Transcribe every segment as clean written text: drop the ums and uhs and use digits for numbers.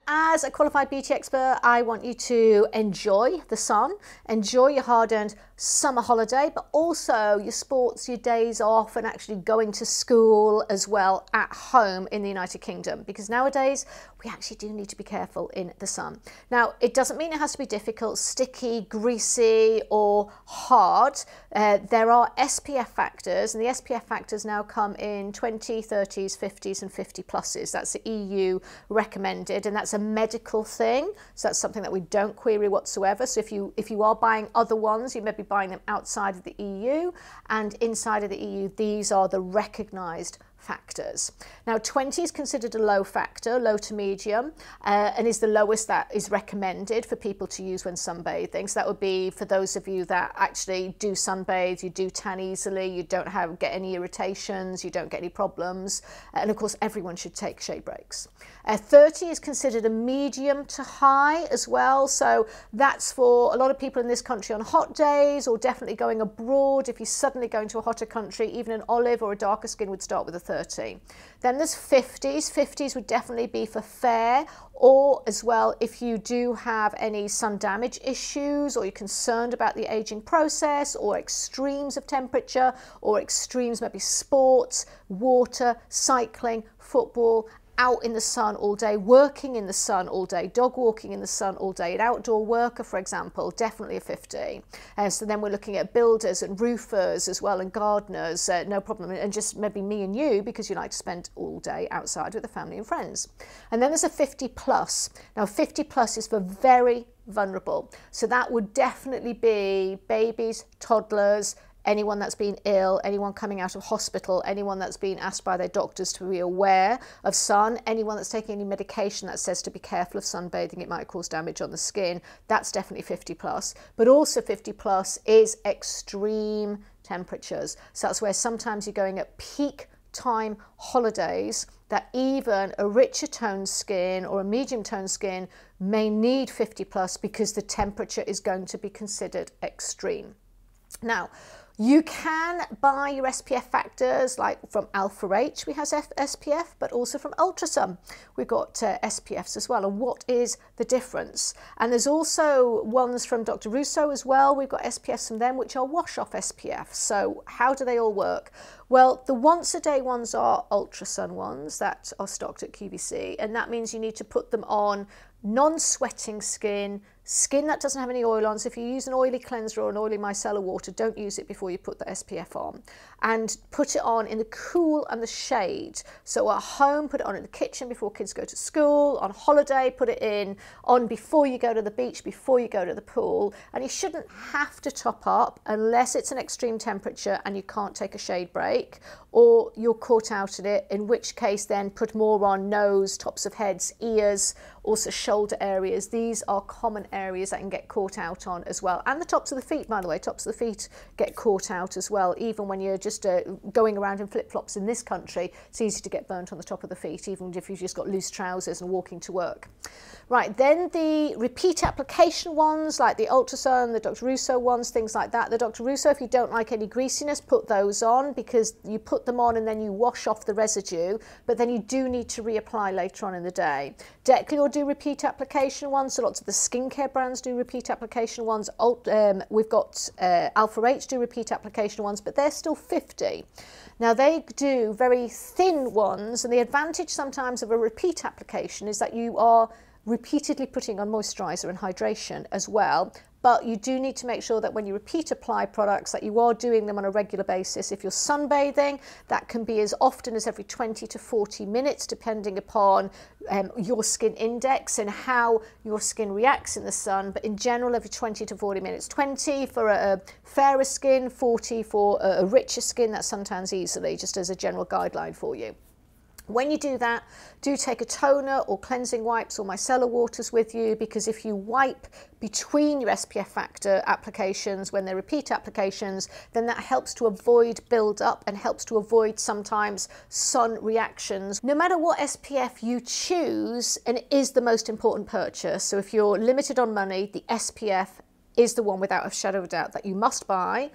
As a qualified beauty expert, I want you to enjoy the sun, enjoy your hard-earned summer holiday, but also your sports, your days off, and actually going to school as well at home in the United Kingdom, because nowadays we actually do need to be careful in the sun. Now, it doesn't mean it has to be difficult, sticky, greasy, or hard. There are SPF factors, and the SPF factors now come in 20, 30s, 50s, and 50 pluses. That's the EU recommended, and that's a medical thing, so that's something that we don't query whatsoever. So if you are buying other ones, you may be buying them outside of the EU, and inside of the EU these are the recognised factors. Now 20 is considered a low factor, low to medium, and is the lowest that is recommended for people to use when sunbathing. So that would be for those of you that actually do sunbathe, you do tan easily, you don't get any irritations, you don't get any problems, and of course everyone should take shade breaks. 30 is considered a medium to high as well, so that's for a lot of people in this country on hot days, or definitely going abroad. If you're suddenly going to a hotter country, even an olive or a darker skin would start with a 30. Then there's 50s. 50s would definitely be for fair, or as well if you do have any sun damage issues, or you're concerned about the aging process, or extremes of temperature, or extremes maybe sports, water, cycling, football, out in the sun all day, working in the sun all day, dog walking in the sun all day, an outdoor worker, for example, definitely a 50. So then we're looking at builders and roofers as well, and gardeners, no problem, and just maybe me and you, because you like to spend all day outside with the family and friends. And then there's a 50 plus. Now 50 plus is for very vulnerable. So that would definitely be babies, toddlers, anyone that's been ill, anyone coming out of hospital, anyone that's been asked by their doctors to be aware of sun, anyone that's taking any medication that says to be careful of sunbathing, it might cause damage on the skin. That's definitely 50 plus. But also 50 plus is extreme temperatures. So that's where sometimes you're going at peak time holidays that even a richer toned skin or a medium toned skin may need 50 plus, because the temperature is going to be considered extreme. Now, you can buy your SPF factors, like from Alpha H we have SPF, but also from Ultrasun we've got SPFs as well. And what is the difference? And there's also ones from Dr. Russo as well. We've got SPFs from them which are wash off SPF. So how do they all work? Well, the once a day ones are Ultrasun ones that are stocked at QVC, and that means you need to put them on non-sweating skin that doesn't have any oil on. So if you use an oily cleanser or an oily micellar water, don't use it before you put the SPF on, and put it on in the cool and the shade. So at home, put it on in the kitchen before kids go to school. On holiday, put it on before you go to the beach, before you go to the pool. And you shouldn't have to top up unless it's an extreme temperature and you can't take a shade break, or you're caught out at it, in which case then put more on nose, tops of heads, ears, also shoulder areas. These are common areas that can get caught out on as well. And the tops of the feet, by the way, tops of the feet get caught out as well. Even when you're just going around in flip-flops in this country, it's easy to get burnt on the top of the feet, even if you've just got loose trousers and walking to work. Right, then the repeat application ones, like the Ultrasun, the Dr. Russo ones, things like that. The Dr. Russo, if you don't like any greasiness, put those on, because you put them on and then you wash off the residue, but then you do need to reapply later on in the day. Decleor do repeat application ones, so lots of the skincare brands do repeat application ones. We've got Alpha H do repeat application ones, but they're still 50. Now they do very thin ones, and the advantage sometimes of a repeat application is that you are repeatedly putting on moisturiser and hydration as well. But you do need to make sure that when you repeat apply products that you are doing them on a regular basis. If you're sunbathing, that can be as often as every 20 to 40 minutes, depending upon your skin index and how your skin reacts in the sun. But in general, every 20 to 40 minutes. 20 for a fairer skin, 40 for a richer skin. That's sometimes easily, just as a general guideline for you. When you do that, do take a toner or cleansing wipes or micellar waters with you, because if you wipe between your SPF factor applications when they're repeat applications, then that helps to avoid build up and helps to avoid sometimes sun reactions. No matter what SPF you choose, and it is the most important purchase. So if you're limited on money, the SPF is the one without a shadow of doubt that you must buy.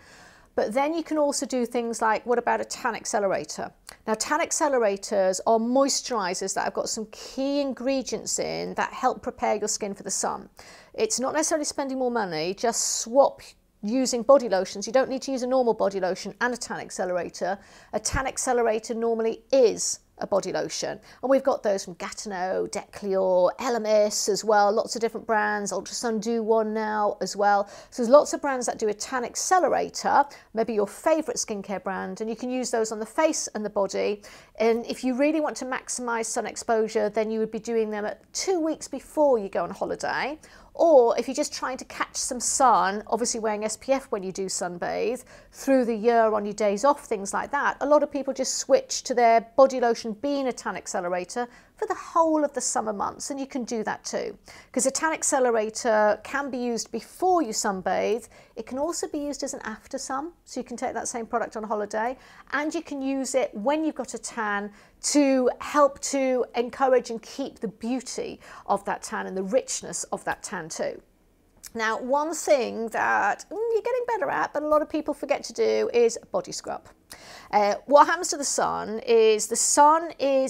But then you can also do things like, what about a tan accelerator? Now, tan accelerators are moisturizers that have got some key ingredients in that help prepare your skin for the sun. It's not necessarily spending more money, just swap using body lotions. You don't need to use a normal body lotion and a tan accelerator. A tan accelerator normally is a body lotion, and we've got those from Gatineau, Declior, Elemis as well, lots of different brands. Ultra Sun do one now as well. So there's lots of brands that do a tan accelerator, maybe your favorite skincare brand, and you can use those on the face and the body. And if you really want to maximize sun exposure, then you would be doing them at 2 weeks before you go on holiday. Or if you're just trying to catch some sun, obviously wearing SPF when you do sunbathe, through the year on your days off, things like that, a lot of people just switch to their body lotion being a tan accelerator for the whole of the summer months, and you can do that too. Because a tan accelerator can be used before you sunbathe. It can also be used as an after sun, so you can take that same product on holiday, and you can use it when you've got a tan to help to encourage and keep the beauty of that tan and the richness of that tan too. Now, one thing that you're getting better at, but a lot of people forget to do, is body scrub. What happens to the sun is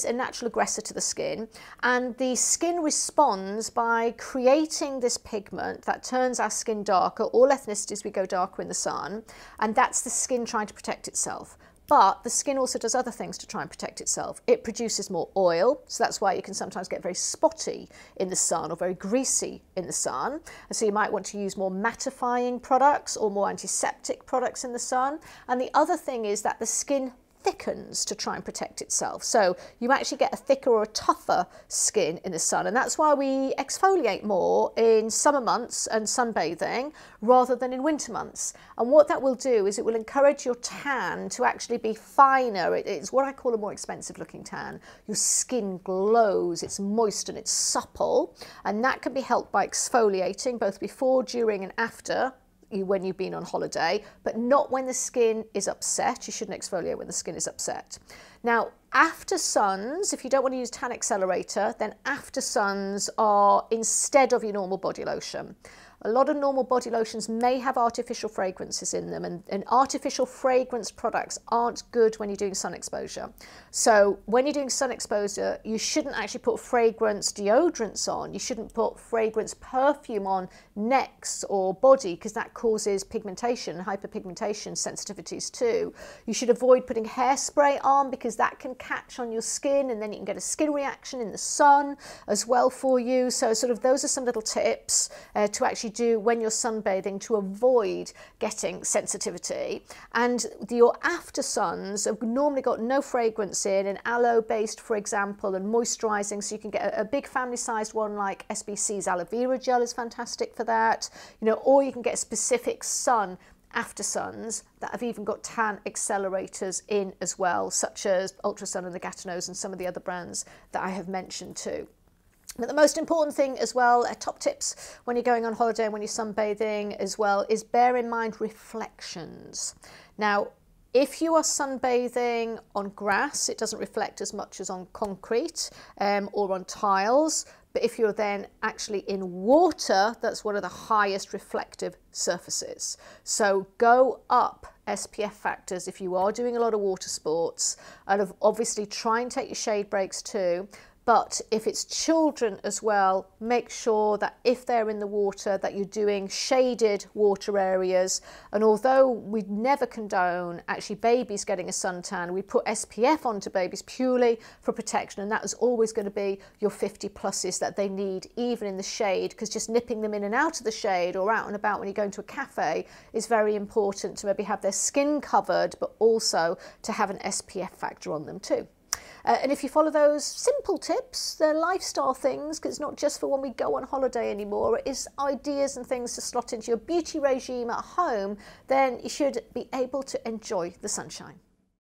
a natural aggressor to the skin, and the skin responds by creating this pigment that turns our skin darker. All ethnicities, we go darker in the sun, and that's the skin trying to protect itself. But the skin also does other things to try and protect itself. It produces more oil, so that's why you can sometimes get very spotty in the sun or very greasy in the sun. And so you might want to use more mattifying products or more antiseptic products in the sun. And the other thing is that the skin thickens to try and protect itself. So you actually get a thicker or a tougher skin in the sun, and that's why we exfoliate more in summer months and sunbathing rather than in winter months. And what that will do is it will encourage your tan to actually be finer. It's what I call a more expensive looking tan. Your skin glows, it's moist and it's supple, and that can be helped by exfoliating both before, during and after when you've been on holiday, but not when the skin is upset. You shouldn't exfoliate when the skin is upset. Now, after suns, if you don't want to use tan accelerator, then after suns are instead of your normal body lotion. A lot of normal body lotions may have artificial fragrances in them, and artificial fragrance products aren't good when you're doing sun exposure. So when you're doing sun exposure, you shouldn't actually put fragrance deodorants on. You shouldn't put fragrance perfume on necks or body, because that causes pigmentation, hyperpigmentation sensitivities too. You should avoid putting hairspray on, because that can catch on your skin, and then you can get a skin reaction in the sun as well for you. So sort of those are some little tips to actually do when you're sunbathing to avoid getting sensitivity. And your after suns have normally got no fragrance in, and aloe based, for example, and moisturizing, so you can get a big family sized one like SBC's aloe vera gel is fantastic for that, you know, or you can get specific sun after suns that have even got tan accelerators in as well, such as Ultra Sun and the Gatineaus and some of the other brands that I have mentioned too. But the most important thing as well, top tips when you're going on holiday and when you're sunbathing as well, is bear in mind reflections. Now, if you are sunbathing on grass, it doesn't reflect as much as on concrete or on tiles. But if you're then actually in water, that's one of the highest reflective surfaces. So go up SPF factors if you are doing a lot of water sports, and obviously try and take your shade breaks too. But if it's children as well, make sure that if they're in the water, that you're doing shaded water areas. And although we never condone actually babies getting a suntan, we put SPF onto babies purely for protection. And that is always going to be your 50 pluses that they need, even in the shade, because just nipping them in and out of the shade or out and about when you go into a cafe is very important to maybe have their skin covered, but also to have an SPF factor on them too. And if you follow those simple tips, they're lifestyle things, because it's not just for when we go on holiday anymore, it is ideas and things to slot into your beauty regime at home, then you should be able to enjoy the sunshine.